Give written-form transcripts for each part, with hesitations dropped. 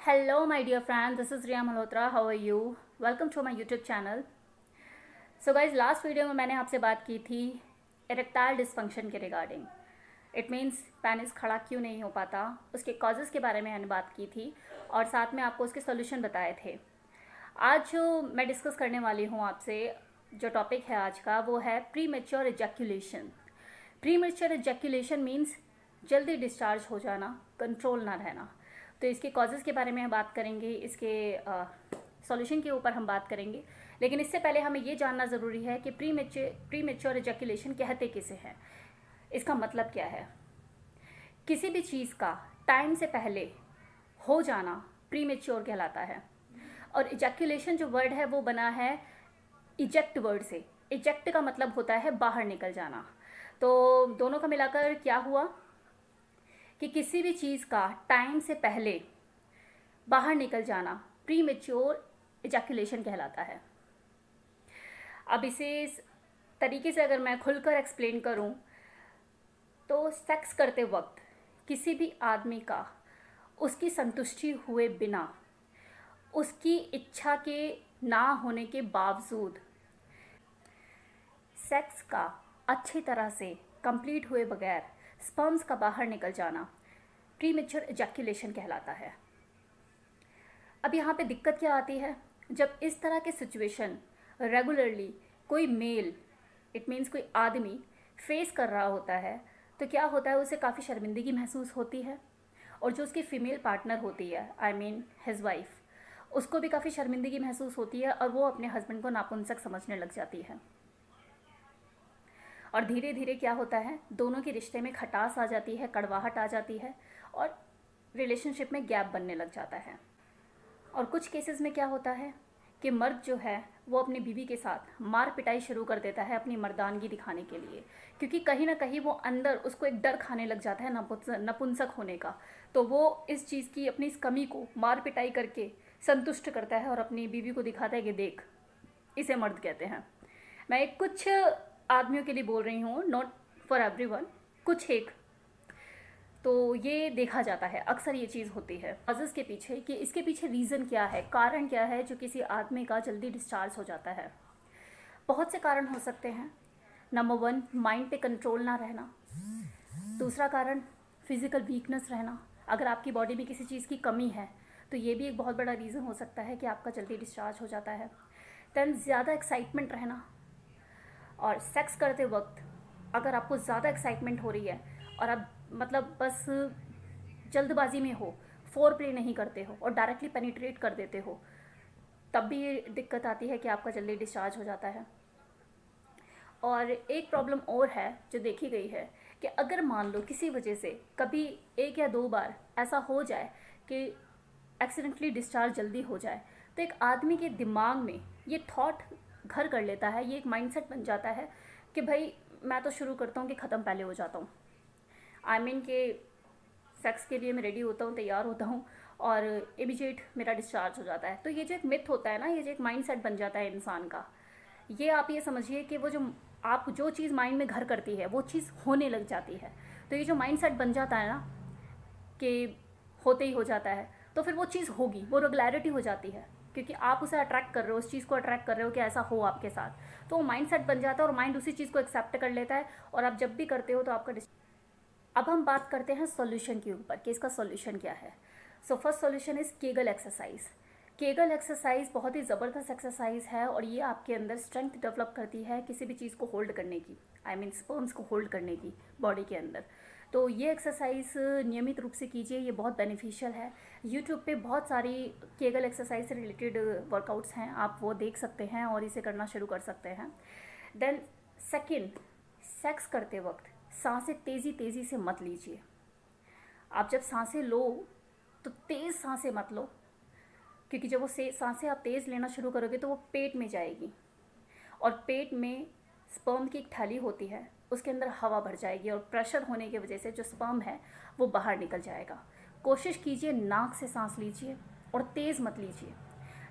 Hello, my dear friends. This is Riya Malhotra. How are you? Welcome to my YouTube channel. So guys, last video में मैंने आपसे बात की थी erectile dysfunction के regarding. It means penis खड़ा क्यों नहीं हो पाता, उसके कॉजेज़ के बारे में मैंने बात की थी और साथ में आपको उसके सोल्यूशन बताए थे. आज जो मैं डिस्कस करने वाली हूँ आपसे, जो टॉपिक है आज का, वो है pre mature एजैक्यूलेशन. Pre mature एजैक्यूलेशन means जल्दी डिस्चार्ज हो जाना, कंट्रोल ना रहना. तो इसके कॉजेज़ के बारे में हम बात करेंगे, इसके सॉल्यूशन के ऊपर हम बात करेंगे. लेकिन इससे पहले हमें ये जानना ज़रूरी है कि प्री मेच्योर एजैक्यूलेशन कहते किसे हैं, इसका मतलब क्या है. किसी भी चीज़ का टाइम से पहले हो जाना प्री मेच्योर कहलाता है. और एजैक्यूलेशन जो वर्ड है वो बना है इजेक्ट वर्ड से. इजेक्ट का मतलब होता है बाहर निकल जाना. तो दोनों का मिलाकर क्या हुआ कि किसी भी चीज़ का टाइम से पहले बाहर निकल जाना प्री मेच्योर एजैक्यूलेशन कहलाता है. अब इसे इस तरीके से अगर मैं खुलकर एक्सप्लेन करूं तो सेक्स करते वक्त किसी भी आदमी का उसकी संतुष्टि हुए बिना, उसकी इच्छा के ना होने के बावजूद सेक्स का अच्छी तरह से कंप्लीट हुए बगैर स्पर्म्स का बाहर निकल जाना प्रीमेच्योर एजैक्यूलेशन कहलाता है. अब यहाँ पे दिक्कत क्या आती है, जब इस तरह के सिचुएशन रेगुलरली कोई मेल, इट मीन्स कोई आदमी फेस कर रहा होता है, तो क्या होता है, उसे काफ़ी शर्मिंदगी महसूस होती है. और जो उसकी फ़ीमेल पार्टनर होती है, आई मीन हिज वाइफ, उसको भी काफ़ी शर्मिंदगी महसूस होती है और वो अपने हस्बैंड को नापुंसक समझने लग जाती है. और धीरे धीरे क्या होता है, दोनों के रिश्ते में खटास आ जाती है, कड़वाहट आ जाती है और रिलेशनशिप में गैप बनने लग जाता है. और कुछ केसेस में क्या होता है कि मर्द जो है वो अपनी बीवी के साथ मार पिटाई शुरू कर देता है अपनी मर्दानगी दिखाने के लिए, क्योंकि कहीं ना कहीं वो अंदर उसको एक डर खाने लग जाता है नपुंसक होने का. तो वो इस चीज़ की, अपनी इस कमी को मार पिटाई करके संतुष्ट करता है और अपनी बीवी को दिखाता है कि देख, इसे मर्द कहते हैं. मैं एक कुछ आदमियों के लिए बोल रही हूँ, नॉट फॉर एवरीवन, कुछ एक. तो ये देखा जाता है, अक्सर ये चीज़ होती है कॉजेज़ के पीछे, कि इसके पीछे रीज़न क्या है, कारण क्या है जो किसी आदमी का जल्दी डिस्चार्ज हो जाता है. बहुत से कारण हो सकते हैं. नंबर 1, माइंड पे कंट्रोल ना रहना. दूसरा कारण, फिज़िकल वीकनेस रहना. अगर आपकी बॉडी में किसी चीज़ की कमी है तो ये भी एक बहुत बड़ा रीज़न हो सकता है कि आपका जल्दी डिस्चार्ज हो जाता है. देन ज़्यादा एक्साइटमेंट रहना. और सेक्स करते वक्त अगर आपको ज़्यादा एक्साइटमेंट हो रही है और आप मतलब बस जल्दबाजी में हो, फोर प्ले नहीं करते हो और डायरेक्टली पेनिट्रेट कर देते हो, तब भी ये दिक्कत आती है कि आपका जल्दी डिस्चार्ज हो जाता है. और एक प्रॉब्लम और है जो देखी गई है कि अगर मान लो किसी वजह से कभी 1 या 2 बार ऐसा हो जाए कि एक्सीडेंटली डिस्चार्ज जल्दी हो जाए, तो एक आदमी के दिमाग में ये थॉट घर कर लेता है, ये एक माइंडसेट बन जाता है कि भाई मैं तो शुरू करता हूँ कि ख़त्म पहले हो जाता हूँ. आई मीन कि सेक्स के लिए मैं रेडी होता हूँ, तैयार होता हूँ और इमीडिएट मेरा डिस्चार्ज हो जाता है. तो ये जो एक मिथ होता है ना, ये जो एक माइंडसेट बन जाता है इंसान का, ये आप ये समझिए कि वो जो आप जो चीज़ माइंड में घर करती है वो चीज़ होने लग जाती है. तो ये जो माइंडसेट बन जाता है ना कि होते ही हो जाता है, तो फिर वो चीज़ होगी, वो रेगुलरिटी हो जाती है, क्योंकि आप उसे अट्रैक्ट कर रहे हो, उस चीज़ को अट्रैक्ट कर रहे हो कि ऐसा हो आपके साथ. तो वो माइंडसेट बन जाता है और माइंड उसी चीज़ को एक्सेप्ट कर लेता है और आप जब भी करते हो तो आपका. अब हम बात करते हैं सॉल्यूशन के ऊपर कि इसका सॉल्यूशन क्या है. So first solution is Kegel exercise. Kegel exercise बहुत ही ज़बरदस्त एक्सरसाइज है और ये आपके अंदर स्ट्रेंथ डेवलप करती है किसी भी चीज़ को होल्ड करने की, आई मीन स्पर्म्स को होल्ड करने की बॉडी के अंदर. तो ये एक्सरसाइज नियमित रूप से कीजिए, ये बहुत बेनिफिशियल है. यूट्यूब पे बहुत सारी केगल एक्सरसाइज से रिलेटेड वर्कआउट्स हैं, आप वो देख सकते हैं और इसे करना शुरू कर सकते हैं. देन सेकेंड, सेक्स करते वक्त सांसें तेज़ी से मत लीजिए. आप जब सांसें लो तो तेज़ सांसें मत लो, क्योंकि जब वो सांसें आप तेज़ लेना शुरू करोगे तो वो पेट में जाएगी और पेट में स्पर्म की एक थैली होती है, उसके अंदर हवा भर जाएगी और प्रेशर होने की वजह से जो स्पर्म है वो बाहर निकल जाएगा. कोशिश कीजिए नाक से सांस लीजिए और तेज़ मत लीजिए.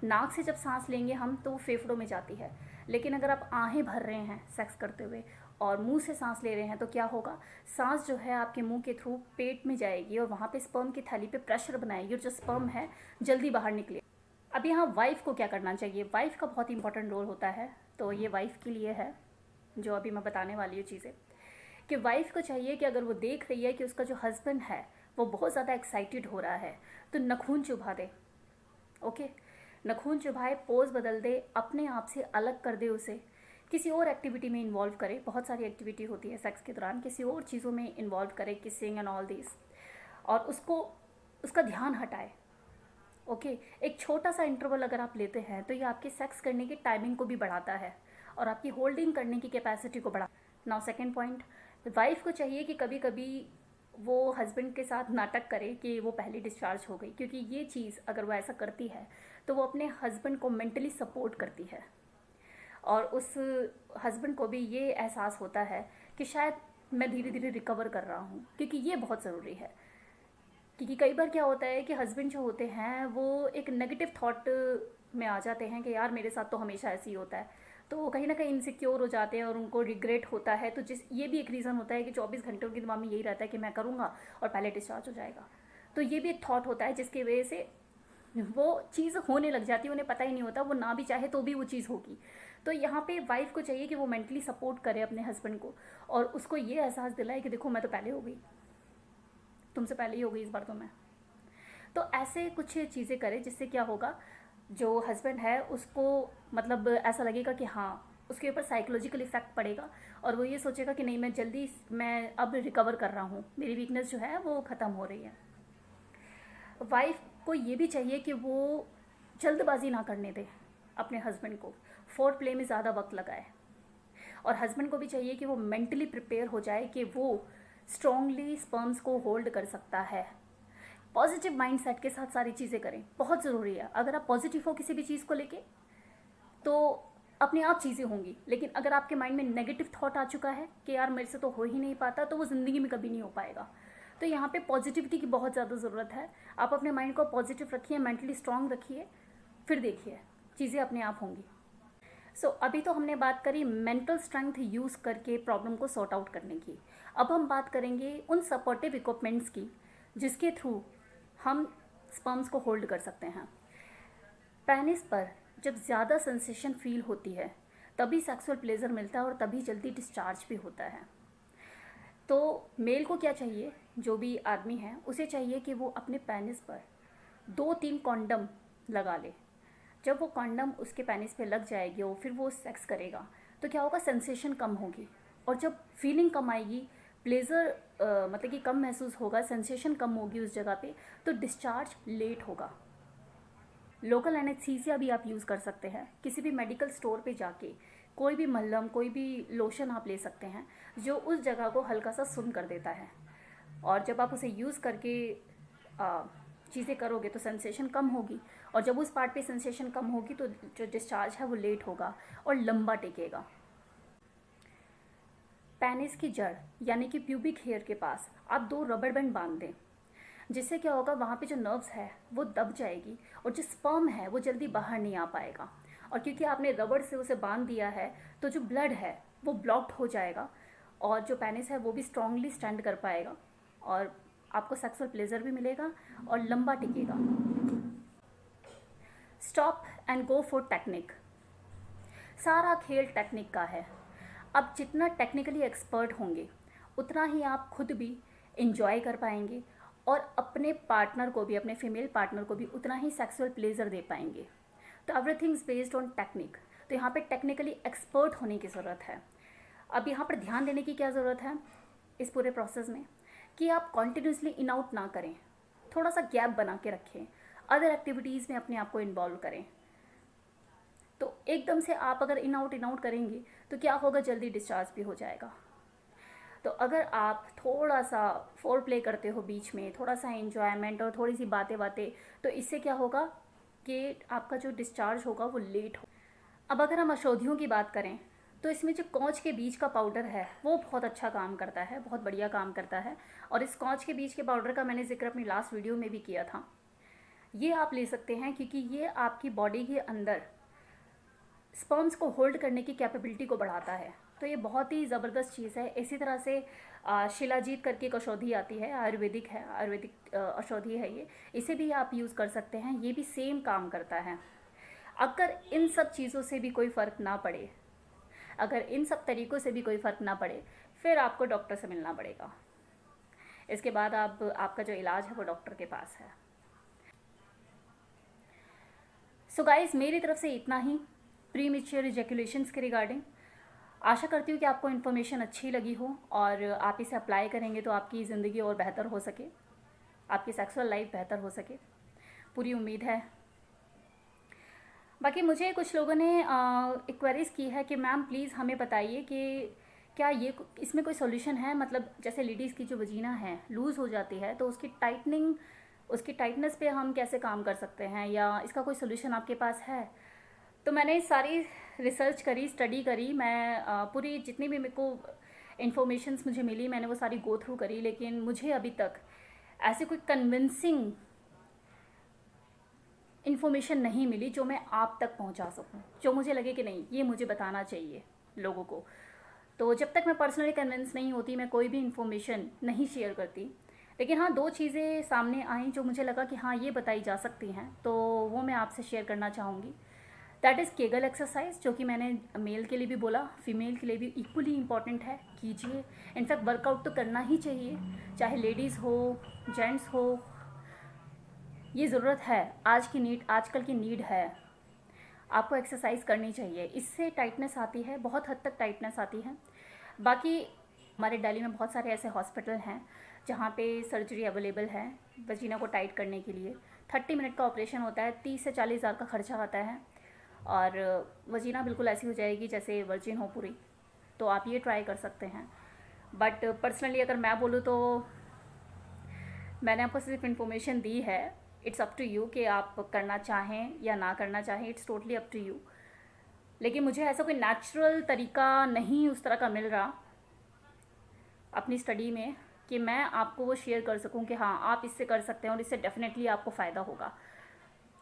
नाक से जब सांस लेंगे हम तो वो फेफड़ों में जाती है, लेकिन अगर आप आहें भर रहे हैं सेक्स करते हुए और मुंह से सांस ले रहे हैं तो क्या होगा, सांस जो है आपके मुंह के थ्रू पेट में जाएगी और वहाँ पे स्पर्म की थैली पे प्रेशर बनाएगी और जो स्पर्म है जल्दी बाहर निकले। अब यहाँ वाइफ को क्या करना चाहिए, वाइफ का बहुत इंपॉर्टेंट रोल होता है। तो ये वाइफ के लिए है जो अभी मैं बताने वाली हूँ चीज़ें, कि वाइफ को चाहिए कि अगर वो देख रही है कि उसका जो हस्बैंड है वो बहुत ज़्यादा एक्साइटेड हो रहा है तो नखून चुभा दे। ओके, नखून चुभाए, पोज बदल दे, अपने आप से अलग कर दे, उसे किसी और एक्टिविटी में इन्वॉल्व करे। बहुत सारी एक्टिविटी होती है सेक्स के दौरान, किसी और चीज़ों में इन्वॉल्व करे, किसिंग एंड ऑल दिस, और उसको उसका ध्यान हटाए। ओके, एक छोटा सा इंटरवल अगर आप लेते हैं तो ये आपके सेक्स करने की टाइमिंग को भी बढ़ाता है और आपकी होल्डिंग करने की कैपेसिटी को बढ़ा। नाउ सेकेंड पॉइंट, वाइफ को चाहिए कि कभी कभी वो हस्बैंड के साथ नाटक करे कि वो पहले डिस्चार्ज हो गई, क्योंकि ये चीज़ अगर वो ऐसा करती है तो वो अपने हस्बैंड को मेंटली सपोर्ट करती है और उस हस्बैंड को भी ये एहसास होता है कि शायद मैं धीरे धीरे रिकवर कर रहा हूँ, क्योंकि ये बहुत ज़रूरी है। क्योंकि कई बार क्या होता है कि हस्बैंड जो होते हैं वो एक नेगेटिव थॉट में आ जाते हैं कि यार मेरे साथ तो हमेशा ऐसे ही होता है, तो वो कहीं ना कहीं इनसिक्योर हो जाते हैं और उनको रिग्रेट होता है। तो ये भी एक रीज़न होता है कि 24 घंटे उनके दिमाग में यही रहता है कि मैं करूँगा और पहले डिस्चार्ज हो जाएगा। तो ये भी एक थॉट होता है जिसकी वजह से वो चीज़ होने लग जाती है, उन्हें पता ही नहीं होता, वो ना भी चाहे तो भी वो चीज़ होगी। तो यहाँ पे वाइफ को चाहिए कि वो मेंटली सपोर्ट करे अपने हस्बैंड को और उसको ये एहसास दिलाए कि देखो मैं तो पहले हो गई, तुमसे पहले ही हो गई इस बार तो मैं। तो ऐसे कुछ चीज़ें करे जिससे क्या होगा, जो हस्बैंड है उसको मतलब ऐसा लगेगा कि हाँ उसके ऊपर साइकोलॉजिकल इफेक्ट पड़ेगा और वो ये सोचेगा कि नहीं मैं अब रिकवर कर रहा हूँ, मेरी वीकनेस जो है वो ख़त्म हो रही है। वाइफ को ये भी चाहिए कि वो जल्दबाजी ना करने दे अपने हस्बैंड को, फोर प्ले में ज़्यादा वक्त लगाए। और हस्बैंड को भी चाहिए कि वो मेंटली प्रिपेयर हो जाए कि वो स्ट्रांगली स्पर्म्स को होल्ड कर सकता है। पॉजिटिव माइंडसेट के साथ सारी चीज़ें करें, बहुत ज़रूरी है। अगर आप पॉजिटिव हो किसी भी चीज़ को लेके तो अपने आप चीज़ें होंगी, लेकिन अगर आपके माइंड में नेगेटिव थॉट आ चुका है कि यार मेरे से तो हो ही नहीं पाता, तो वो ज़िंदगी में कभी नहीं हो पाएगा। तो यहाँ पे पॉजिटिविटी की बहुत ज़्यादा ज़रूरत है। आप अपने माइंड को पॉजिटिव रखिए, मेंटली स्ट्रांग रखिए, फिर देखिए चीज़ें अपने आप होंगी। सो अभी तो हमने बात करी मेंटल स्ट्रेंथ यूज़ करके प्रॉब्लम को सॉर्ट आउट करने की। अब हम बात करेंगे उन सपोर्टिव इक्विपमेंट्स की जिसके थ्रू हम स्पर्म्स को होल्ड कर सकते हैं। पेनिस पर जब ज़्यादा सेंसेशन फील होती है तभी सेक्सुअल प्लेजर मिलता है और तभी जल्दी डिस्चार्ज भी होता है। तो मेल को क्या चाहिए, जो भी आदमी है उसे चाहिए कि वो अपने पेनिस पर 2-3 कॉन्डम लगा ले। जब वो कॉन्डम उसके पेनिस पे लग जाएगी और फिर वो सेक्स करेगा तो क्या होगा, सेंसेशन कम होगी और जब फीलिंग कम आएगी, प्लेजर मतलब कि कम महसूस होगा, सेंसेशन कम होगी उस जगह पे, तो डिस्चार्ज लेट होगा। लोकल एनेस्थीसिया भी आप यूज़ कर सकते हैं। किसी भी मेडिकल स्टोर पे जाके कोई भी मलहम, कोई भी लोशन आप ले सकते हैं जो उस जगह को हल्का सा सुन्न कर देता है, और जब आप उसे यूज़ करके चीज़ें करोगे तो सेंसेशन कम होगी, और जब उस पार्ट पे सेंसेशन कम होगी तो जो डिस्चार्ज है वो लेट होगा और लंबा टिकेगा। पेनिस की जड़ यानी कि प्यूबिक हेयर के पास आप 2 रबर बैंड बांध दें, जिससे क्या होगा, वहाँ पे जो नर्व्स है वो दब जाएगी और जो स्पर्म है वो जल्दी बाहर नहीं आ पाएगा। और क्योंकि आपने रबड़ से उसे बांध दिया है तो जो ब्लड है वो ब्लॉक्ड हो जाएगा और जो पेनिस है वो भी स्ट्रांगली स्टैंड कर पाएगा और आपको सेक्सुअल प्लेजर भी मिलेगा और लंबा टिकेगा। Stop and go for technique. सारा खेल टेक्निक का है। अब जितना टेक्निकली एक्सपर्ट होंगे उतना ही आप खुद भी इंजॉय कर पाएंगे और अपने पार्टनर को भी, अपने फीमेल पार्टनर को भी उतना ही सेक्सुअल प्लेजर दे पाएंगे। तो everything is based on technique. तो यहाँ पे टेक्निकली एक्सपर्ट होने की ज़रूरत है। अब यहाँ पर ध्यान देने की क्या ज़रूरत है इस पूरे प्रोसेस में, कि आप कॉन्टिन्यूसली इन आउट ना करें, थोड़ा सा गैप बना के रखें, अदर एक्टिविटीज़ में अपने आप को इन्वॉल्व करें। तो एकदम से आप अगर इन आउट करेंगे तो क्या होगा, जल्दी डिस्चार्ज भी हो जाएगा। तो अगर आप थोड़ा सा फोर प्ले करते हो बीच में, थोड़ा सा एंजॉयमेंट और थोड़ी सी बातें, तो इससे क्या होगा कि आपका जो डिस्चार्ज होगा वो लेट हो। अब अगर हम औषधियों की बात करें तो इसमें जो कॉच के बीज का पाउडर है वो बहुत अच्छा काम करता है, बहुत बढ़िया काम करता है। और इस कॉच के बीज के पाउडर का मैंने जिक्र अपनी लास्ट वीडियो में भी किया था। ये आप ले सकते हैं क्योंकि ये आपकी बॉडी के अंदर स्पर्म्स को होल्ड करने की कैपेबिलिटी को बढ़ाता है। तो ये बहुत ही ज़बरदस्त चीज़ है। इसी तरह से शिलाजीत करके एक औषधि आती है, आयुर्वेदिक है, आयुर्वेदिक औषधि है ये, इसे भी आप यूज़ कर सकते हैं, ये भी सेम काम करता है। अगर इन सब चीज़ों से भी कोई फ़र्क ना पड़े, अगर इन सब तरीक़ों से भी कोई फ़र्क ना पड़े, फिर आपको डॉक्टर से मिलना पड़ेगा। इसके बाद आपका जो इलाज है वो डॉक्टर के पास है। सो गाइस, मेरी तरफ से इतना ही प्रीमेच्योर इजैकुलेशंस के रिगार्डिंग। आशा करती हूँ कि आपको इन्फॉर्मेशन अच्छी लगी हो और आप इसे अप्लाई करेंगे तो आपकी ज़िंदगी और बेहतर हो सके, आपकी सेक्सुअल लाइफ बेहतर हो सके, पूरी उम्मीद है। बाकी मुझे कुछ लोगों ने क्वेरीज़ की है कि मैम प्लीज़ हमें बताइए कि क्या ये इसमें कोई सोल्यूशन है, मतलब जैसे लेडीज़ की जो वजीना है लूज़ हो जाती है तो उसकी टाइटनेस पे हम कैसे काम कर सकते हैं, या इसका कोई सोल्यूशन आपके पास है। तो मैंने सारी रिसर्च करी, स्टडी करी, मैं पूरी जितनी भी मेरे को इन्फॉर्मेशंस मुझे मिली मैंने वो सारी गो थ्रू करी, लेकिन मुझे अभी तक ऐसी कोई कन्विंसिंग इन्फॉर्मेशन नहीं मिली जो मैं आप तक पहुंचा सकूं, जो मुझे लगे कि नहीं ये मुझे बताना चाहिए लोगों को। तो जब तक मैं पर्सनली कन्विंस नहीं होती मैं कोई भी इन्फॉर्मेशन नहीं शेयर करती। लेकिन हाँ, 2 चीज़ें सामने आई जो मुझे लगा कि हाँ ये बताई जा सकती हैं, तो वो मैं आपसे शेयर करना चाहूँगी। दैट इज़ केगल एक्सरसाइज, जो कि मैंने मेल के लिए भी बोला, फीमेल के लिए भी इक्वली इम्पॉर्टेंट है, कीजिए। इनफैक्ट वर्कआउट तो करना ही चाहिए, चाहे लेडीज़ हो जेंट्स हो, ये ज़रूरत है, आजकल की नीड है, आपको एक्सरसाइज करनी चाहिए। इससे टाइटनेस आती है, बहुत हद तक टाइटनेस आती है। बाकी हमारे दिल्ली में बहुत सारे ऐसे हॉस्पिटल हैं जहाँ पे सर्जरी अवेलेबल है वजीना को टाइट करने के लिए। 30 मिनट का ऑपरेशन होता है, 30 से 40 हज़ार का खर्चा आता है और वजीना बिल्कुल ऐसी हो जाएगी जैसे वर्जिन हो पूरी। तो आप ये ट्राई कर सकते हैं। बट पर्सनली अगर मैं बोलूँ तो मैंने आपको सिर्फ इन्फॉर्मेशन दी है, इट्स अप टू यू कि आप करना चाहें या ना करना चाहें, it's totally up to you. लेकिन मुझे ऐसा कोई नेचुरल तरीका नहीं उस तरह का मिल रहा अपनी स्टडी में कि मैं आपको वो शेयर कर सकूं कि हाँ आप इससे कर सकते हैं और इससे डेफिनेटली आपको फ़ायदा होगा।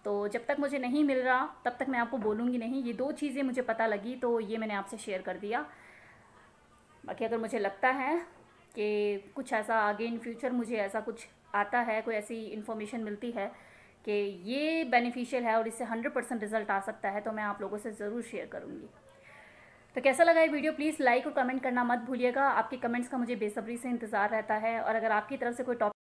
तो जब तक मुझे नहीं मिल रहा तब तक मैं आपको बोलूँगी नहीं। ये 2 चीज़ें मुझे पता लगी तो ये मैंने आपसे शेयर कर दिया। बाकी अगर मुझे लगता है कि कुछ ऐसा आगे इन फ्यूचर मुझे ऐसा कुछ आता है, कोई ऐसी इन्फॉर्मेशन मिलती है कि ये बेनिफिशियल है और इससे 100% रिज़ल्ट आ सकता है, तो मैं आप लोगों से ज़रूर शेयर करूँगी। तो कैसा लगा ये वीडियो, प्लीज़ लाइक और कमेंट करना मत भूलिएगा। आपके कमेंट्स का मुझे बेसब्री से इंतज़ार रहता है। और अगर आपकी तरफ से कोई टॉपिक